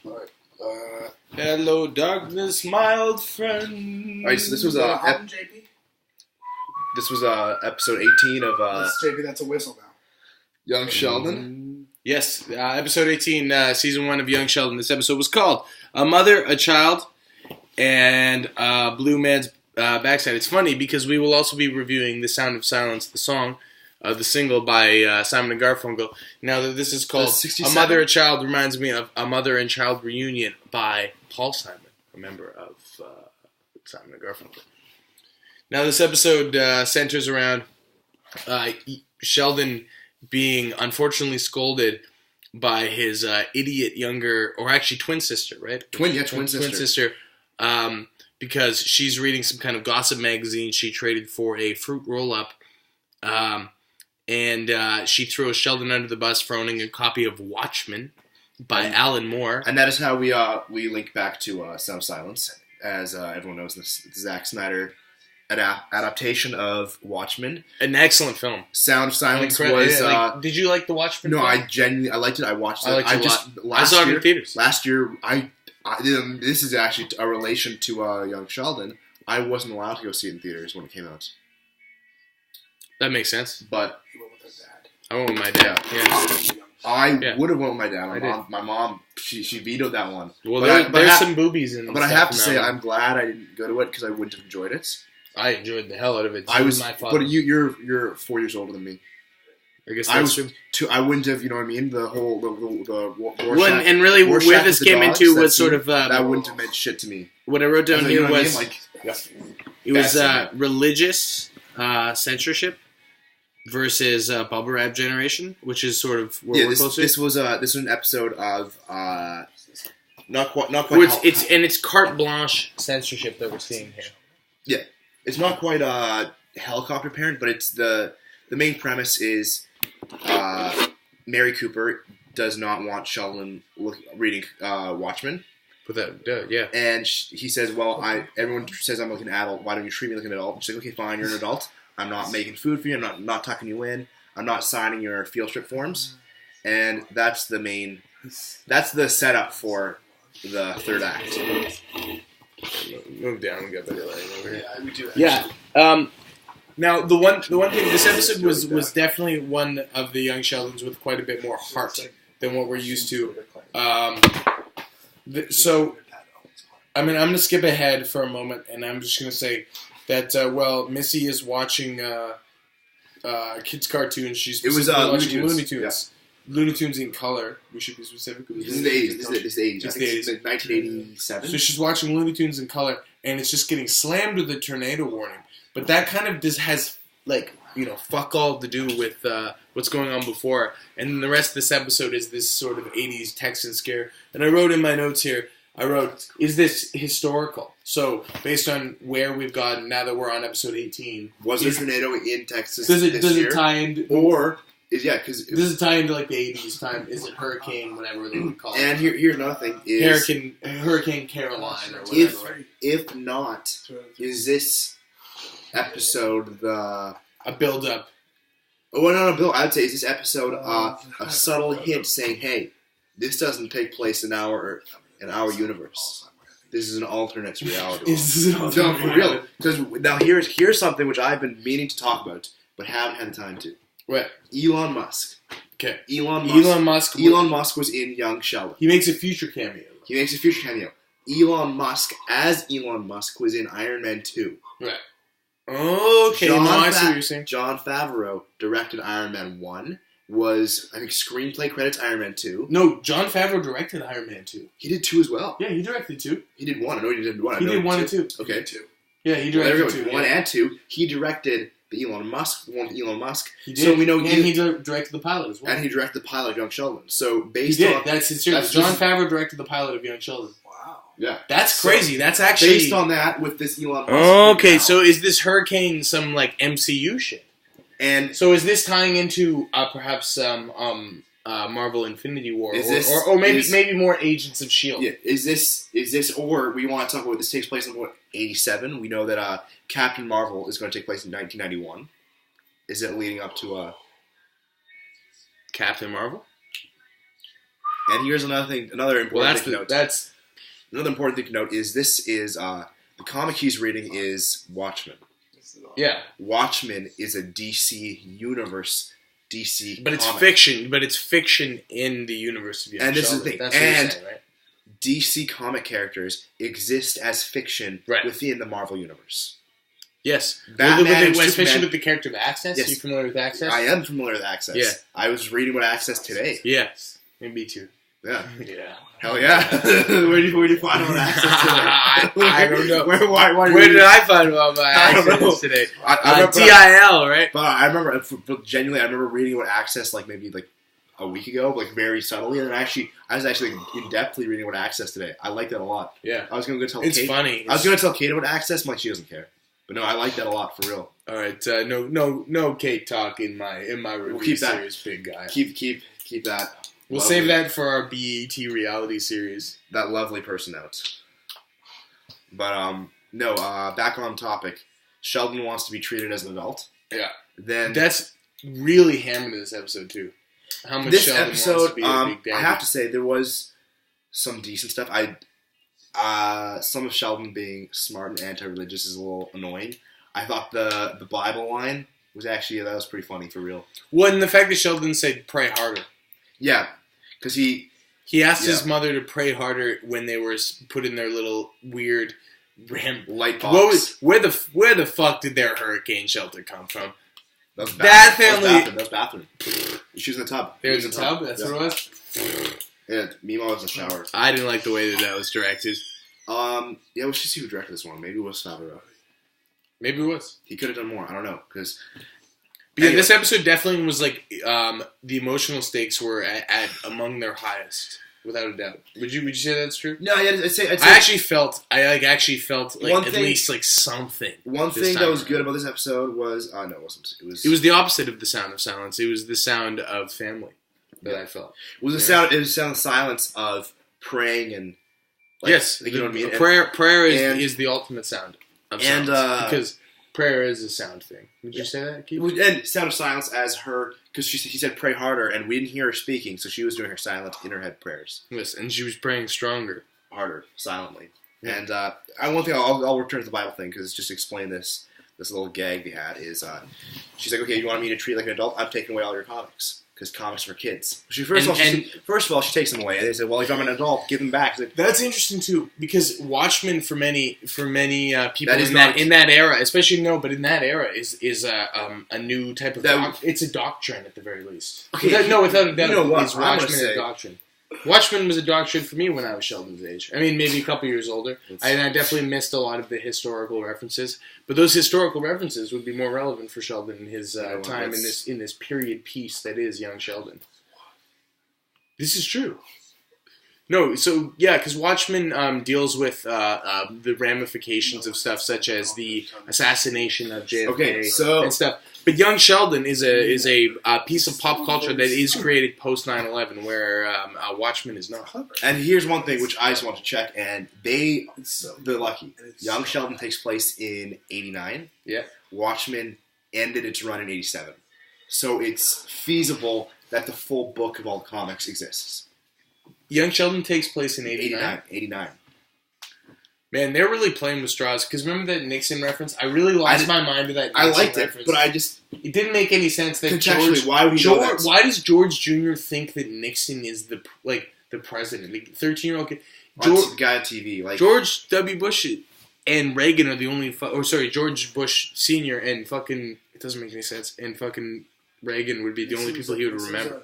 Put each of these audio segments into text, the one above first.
Alright. Hello, darkness, my old friend. Alright, so this was JP? This was episode 18 of That's JP, that's a whistle now. Young Sheldon. Yes, episode 18, season 1 of Young Sheldon. This episode was called A Mother, a Child, and Blue Man's Backside. It's funny because we will also be reviewing The Sound of Silence, the song, the single by Simon and Garfunkel. Now that this is called A Mother, a Child, reminds me of A Mother and Child Reunion by Paul Simon, a member of Simon and Garfunkel. Now this episode centers around Sheldon being unfortunately scolded by his idiot younger, or actually twin sister, right? Twin sister. Because she's reading some kind of gossip magazine she traded for a fruit roll-up. And she throws Sheldon under the bus for owning a copy of Watchmen by Alan Moore. And that is how we link back to Sound of Silence. As everyone knows, this Zack Snyder adaptation of Watchmen. An excellent film. Sound of Silence was... did you like the Watchmen film? I liked it. I watched it. I saw it in theaters. Last year, this is actually a relation to Young Sheldon. I wasn't allowed to go see it in theaters when it came out. That makes sense. But You went with her dad. I went with my dad. Yeah. I would have went with my dad. My mom, she vetoed that one. Well, there's some boobies in it. But I have to say, I'm glad I didn't go to it because I wouldn't have enjoyed it. I enjoyed the hell out of it. But you're 4 years older than me. I guess that's true. I wouldn't have, you know what I mean? The whole Rorschach, and really, where this came into was sort of that wouldn't have meant shit to me. What I wrote down here was it was religious censorship versus bubble wrap generation, which is sort of where we're close to. This was an episode of not quite. It's carte blanche censorship that we're seeing here. Yeah, it's not quite helicopter parent, but it's the main premise is Mary Cooper does not want Sheldon reading Watchmen. But that, yeah. And he says, well, everyone says I'm like an adult. Why don't you treat me like an adult? She's like, okay, fine, you're an adult. I'm not making food for you. I'm not tucking you in. I'm not signing your field trip forms. And that's the setup for the third act. Move down and get better lighting over here. Yeah, we do. Yeah. Now the one thing, this episode was definitely one of the Young Sheldons with quite a bit more heart than what we're used to. So, I mean, I'm going to skip ahead for a moment, and I'm just going to say that Missy is watching kids' cartoons. She's watching Looney Tunes. Yeah. Looney Tunes in color. We should be specific. This is the 80s. This is the 80s. It's like 1987. So she's watching Looney Tunes in color, and it's just getting slammed with a tornado warning. But that kind of has, fuck all to do with what's going on before. And then the rest of this episode is this sort of 80s Texan scare. And I wrote in my notes here, is this historical? So, based on where we've gotten, now that we're on episode 18. Was there a tornado in Texas does it tie into... does it tie into, like, the 80s time? Is it hurricane, whatever they would call it? And here's another thing. Is Hurricane Caroline, or whatever. If not, is this episode a build-up? Oh, no, Bill. I'd say is this episode a subtle hint saying, "Hey, this doesn't take place in our Earth, in our universe. This is an alternate reality." No, for real. Because now here's something which I've been meaning to talk about, but haven't had the time to. What? Elon Musk. Okay. Elon Musk was in Young Sheldon. He makes a future cameo. Elon Musk was in Iron Man 2. Right. Okay, I see what you're saying. Jon Favreau directed Iron Man 1, screenplay credits Iron Man 2. No, Jon Favreau directed Iron Man 2. He did 2 as well. Yeah, he directed 2. He did 1. I know he did 1. He did 1 and 2. Okay, 2. Yeah, he directed 2. 1 and 2. He directed the Elon Musk one. He did. So we know he directed the pilot as well. And he directed the pilot of Young Sheldon. So that's sincerely. Jon Favreau directed the pilot of Young Sheldon. Yeah. That's crazy. That's actually... Based on that, with this Elon Musk... Okay, so is this Hurricane some, MCU shit? And... So is this tying into, perhaps, Marvel Infinity War? Or maybe more Agents of S.H.I.E.L.D.? Yeah, is this... Or we want to talk about this takes place in, 87? We know that Captain Marvel is going to take place in 1991. Is it leading up to... Captain Marvel? And here's another thing. Another important thing to note. That's Another important thing to note is this is the comic he's reading is Watchmen. yeah. Watchmen is a DC universe. DC, But it's comic. fiction. But it's fiction in the universe of Young And this is Sheldon. the thing. That's what you're And saying, right? DC comic characters exist as fiction Right. within the Marvel universe. Yes. Batman and especially Superman- with the character of Access. Yes. Are you familiar with Access? I am familiar with Access. Yeah. I was reading what Access today. Yes. Me too. Yeah. Yeah. Hell yeah. where do you find out Access today? I don't know. Where Did I find about my I don't know. Access today? I remember, TIL, right? But I remember, genuinely, I remember reading what Access like maybe like a week ago, like very subtly, and I was actually in depthly reading what Access today. I like that a lot. Yeah. I was gonna go tell It's Kate. funny. I was gonna tell Kate about Access, I'm like she doesn't care. But no, I like that a lot for real. All right. No Kate talk in my review keep that. series, big guy. Keep that. We'll lovely- save that for our BET reality series. that lovely person out. But no. Back on topic. Sheldon wants to be treated as an adult. Yeah. Then That's really hammered in this episode too. How much this Sheldon wants episode, to be a big daddy. I have to say there was some decent stuff. Some of Sheldon being smart and anti-religious is a little annoying. I thought the Bible line was actually that was pretty funny for real. Well, and the fact that Sheldon said pray harder. Yeah, because He asked his mother to pray harder when they were put in their little weird light box. where the fuck did their hurricane shelter come from? That was That bathroom. family- That was bathroom. She was in the tub. There was a tub. That's yeah. what it was. Yeah, Mimo was in the shower. I didn't like the way that was directed. Yeah, we should see who directed this one. Maybe it was Favreau. Maybe it was. He could have done more. I don't know because. But yeah, this episode definitely was like the emotional stakes were at among their highest, without a doubt. Would you say that's true? No, yeah, I'd say I actually felt like One at thing- least like something. one this thing that time was around. good about this episode was no, it wasn't. It was the opposite of the sound of silence. It was the sound of family that I felt. It was the sound. It was the sound of silence of praying and Yes, like, you know what I mean. Prayer and- is the ultimate sound of and, silence because prayer is a sound thing. Would you say that, Keith? And sound of silence as her because he said pray harder and we didn't hear her speaking, so she was doing her silent in her head prayers Yes, and she was praying stronger. harder silently. Yeah. And one thing I'll return to the Bible thing because just to explain this little gag they had is she's like, okay, you want me to treat like an adult? I'm taking away all your comics. Because comics are for kids. First of all, she takes them away, and they say, "Well, if I'm an adult, give them back." Like, That's interesting too, because Watchmen for many people That is in that era, especially in that era is a new type of it's a doctrine at the very least. Okay, Without a doubt, you know what? is I'm gonna Watchmen say- a doctrine? Watchmen was a doctrine for me when I was Sheldon's age. I mean, maybe a couple years older. I definitely missed a lot of the historical references, but those historical references would be more relevant for Sheldon in his time in this period piece that is Young Sheldon. This is true. No, so yeah, because Watchmen deals with the ramifications of stuff such as the assassination of JFK and stuff. But Young Sheldon is a piece of pop culture that is created post 9/11, where Watchmen is not. and here's one thing which I just want to check, and they're lucky. Young Sheldon takes place in '89. Yeah. Watchmen ended its run in '87, so it's feasible that the full book of all the comics exists. Young Sheldon takes place in '89. 89. Man, they're really playing with straws. Because remember that Nixon reference? I really lost my mind to that Nixon I liked reference. it, but I just It didn't make any sense that contextually, why would he know that? Why does George Jr. think that Nixon is the president? The 13-year-old kid. The guy on TV, like George W. Bush and Reagan are the only. George Bush Sr. and fucking. It doesn't make any sense. And fucking Reagan would be the only people he would remember.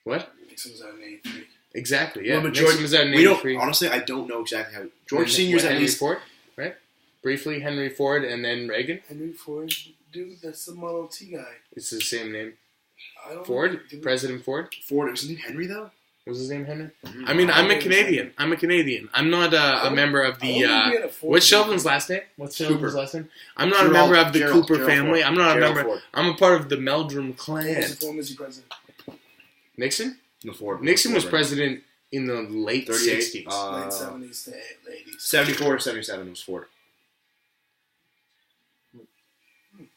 What? Nixon was out in 83. Exactly. Yeah. Well, but Nixon George, was out in we don't 83. honestly. I don't know exactly how George Senior's at Henry least. Ford, right? Briefly, Henry Ford and then Reagan. Henry Ford, dude, that's the Model T guy. It's the same name. I don't Ford? know. President Ford? Ford was his name Henry though. Was his name Henry? Mm-hmm. I mean, I'm a Canadian. I'm not a member of the. What's Sheldon's last name? What's Sheldon's Cooper. last name? I'm not a member of the Cooper family. Ford. I'm not a Gerald member. Ford. I'm a part of the Meldrum What clan. was the former president? Nixon? No, Ford. Nixon was Ford, president in the late 38. 60s. Late 70s to late 80s. 74 or 77 was Ford.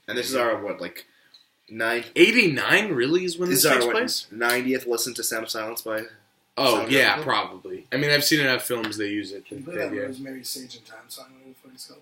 And this is our, 89 really is when this takes place? 90th listen to Sound of Silence by Oh, Sound yeah, Garfunkel? probably. I mean, I've seen enough films that use it. Can you play that Rosemary Sage and Thyme song? What the fuck it's called?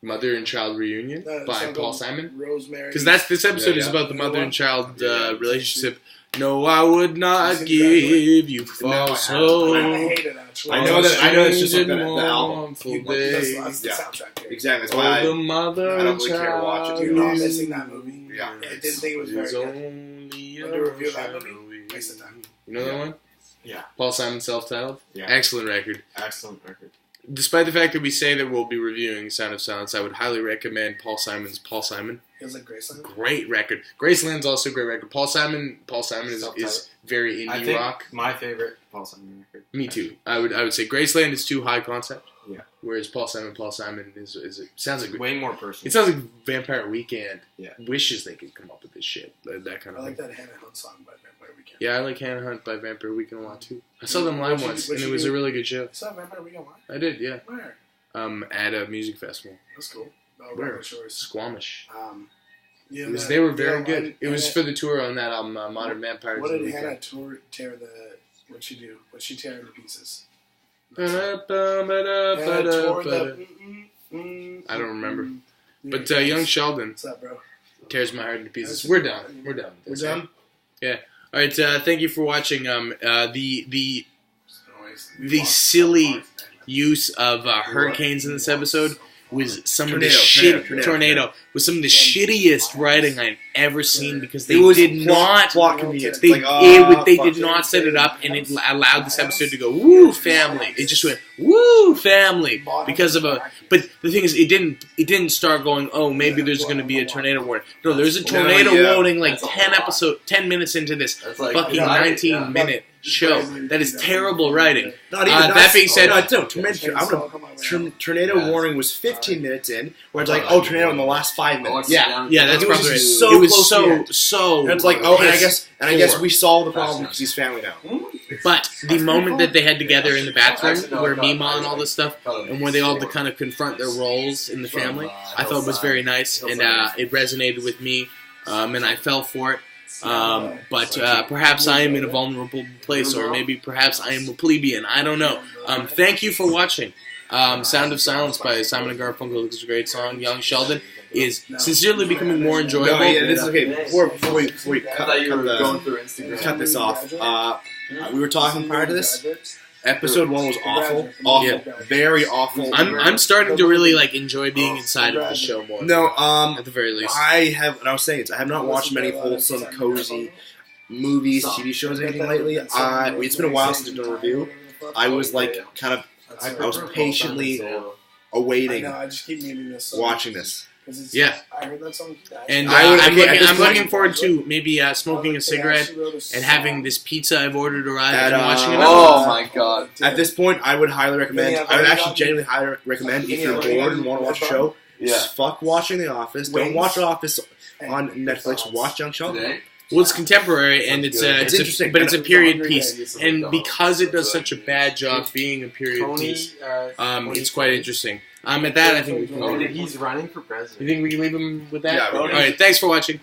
Mother and Child Reunion No, by song Paul called Simon. Rosemary. Because this episode is about the mother and child Yeah. relationship. No, I would not You've give you No, I false haven't. hope. I hate it actually. I know it's just like the album. Mournful That's day. the Yeah. soundtrack. Period. Exactly. That's Oh, why the mother I don't and really care to watch it. child You're not missing that movie. Yeah. I didn't think it was very is good. only Wanna do a review of that shadow. movie? Waste of time. You know that one? Yeah. Paul Simon self-titled? Yeah. Excellent record. Excellent record. Despite the fact that we say that we'll be reviewing Sound of Silence, I would highly recommend Paul Simon's Paul Simon. It was like Graceland. Great record. Graceland's also a great record. Paul Simon is Self-titled. very I indie think rock. my favorite Paul Simon record. Me too. I would say Graceland is too high concept. Yeah. Whereas Paul Simon is it sounds like Way more personal. it sounds like Vampire Weekend. Yeah. Wishes they could come up with this shit. That kind I of like thing. that Hannah Hunt song by Vampire Weekend. Yeah, I like Hannah Hunt by Vampire Weekend a lot too. I saw them live What'd you- once, what'd and it you was do? a really good show. You saw Vampire Weekend live? I did, yeah. Where? At a music festival. That's cool. Oh, Where? Where? Shores. Squamish. Yeah, They were very good. It was for the tour on that album, Modern Vampires. What of the did Hannah Weekend. tear the? What'd she do? What'd she tear into pieces? I don't remember. But Young Sheldon What's up, bro? tears my heart into pieces. We're done. We're done. we're done. All right. Thank you for watching. The Noise. silly use of hurricanes in this episode was some of the Tornado. was some of the shittiest writing I've ever seen because they It was did not. plot convenience. They, Like, oh, they fuck did it. not set it up, and it allowed this episode to go woo family. It just went woo family because of a. But the thing is, it didn't start going. Oh, maybe there's going to be a tornado warning. No, there's a tornado warning like That's a 10 minutes into this That's like fucking 19-minute show. That is terrible writing. Not even That being said, tornado warning was 15 minutes in, where it's like, oh, tornado in the last 5 minutes. yeah, that's It was probably right. just so It was close to the end. so. And it's like, oh, and I guess poor. we solved the problem because he's family now. But the moment that they had together in the bathroom, where Mima and all this stuff, and where they all had to kind of confront their roles in the family, I thought was very nice, and it resonated with me, and I fell for it. But perhaps I am in a vulnerable place, or maybe perhaps I am a plebeian. I don't know. Thank you for watching. Sound of Silence by Simon and Garfunkel is a great song. Young Sheldon is sincerely becoming more enjoyable. No, yeah, this is okay. Before we I thought you were going through Instagram. cut this off, we were talking prior to this. Episode 1 was awful. Awful. Yeah. Very awful. I'm starting to really enjoy being inside of the show more. No, at the very least. I was saying this, I have not watched many wholesome, cozy movies, TV shows, anything lately. It's been a while since I've done a review. I was I was patiently awaiting I just keep meaning this. watching this. Yeah. I heard that song. And at this I'm point- looking forward to maybe smoking a cigarette and having this pizza I've ordered arrive At, and watching it. Oh my god. At this point, I would highly recommend. I would actually genuinely highly recommend if you're bored and want to watch a show. Yeah. Fuck watching The Office. Don't watch The Office on Netflix. Watch Young Sheldon. Today? Well, it's contemporary and it's interesting. but it's a period piece, and because it does such a bad job being a period piece, it's quite interesting. At that, I think we can. He's running for president. You think we can leave him with that? Yeah, All right. Thanks for watching.